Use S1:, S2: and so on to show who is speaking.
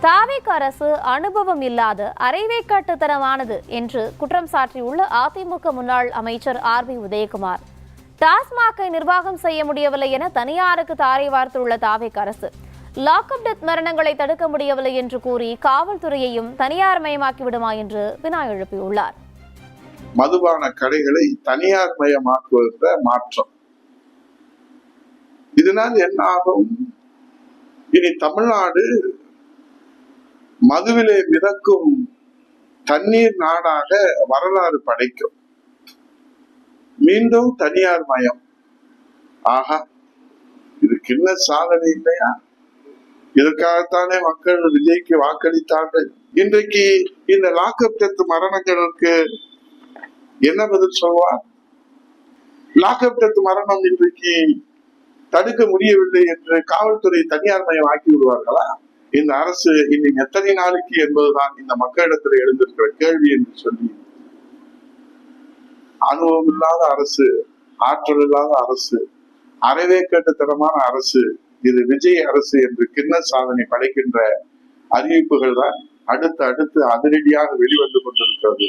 S1: தாவேக அரசு அனுபவம் இல்லாத அரைவேக்காட்டுத்தனமானது என்று குற்றம் சாட்டியுள்ள அதிமுக முன்னாள் அமைச்சர் ஆர்.பி. உதயகுமார். டாஸ்மாகை நிர்வாகம் செய்ய முடியவில்லை என தனியாருக்கு தாரை வார்த்துள்ள தாவேக அரசு லாக்அப் டெத் மரணங்களை தடுக்க முடியவில்லை என்று கூறி காவல்துறையையும் தனியார் மயமாக்கி விடுமா என்று வினா எழுப்பியுள்ளார்.
S2: மதுபான கடைகளை தனியார் மயமாக்குவத மாற்றம். இதனால் என்ன ஆகும்? இனி தமிழ்நாடு மதுவிலே மிதக்கும் தண்ணீர் நாடாக வரலாறு படைக்கும். மீண்டும் தனியார் மயம். ஆஹா, இது கிண்ண சாதனை இல்லையா? இதற்காகத்தானே மக்கள் விஜய்க்கு வாக்களித்தார்கள். இன்றைக்கு இந்த லாக்அப் டெத் மரணங்களுக்கு என்ன பதில் சொல்வார்? லாக்அப் டெத் மரணம் இன்றைக்கு தடுக்க முடியவில்லை என்று காவல்துறை தனியார் மயம் ஆக்கி விடுவார்களா? இந்த அரசு இன்னும் எத்தனை நாளைக்கு என்பதுதான் இந்த மக்களிடத்தில் எழுந்திருக்கிற கேள்வி என்று சொல்லி, அனுபவம் இல்லாத அரசு, ஆற்றல் இல்லாத அரசு, அரைவேக்கட்டுத்தனமான அரசு, இது விஜய் அரசு என்று கிண்ண சாதனை படைக்கின்ற அறிவிப்புகள் தான் அடுத்து அதிரடியாக வெளிவந்து கொண்டிருக்கிறது.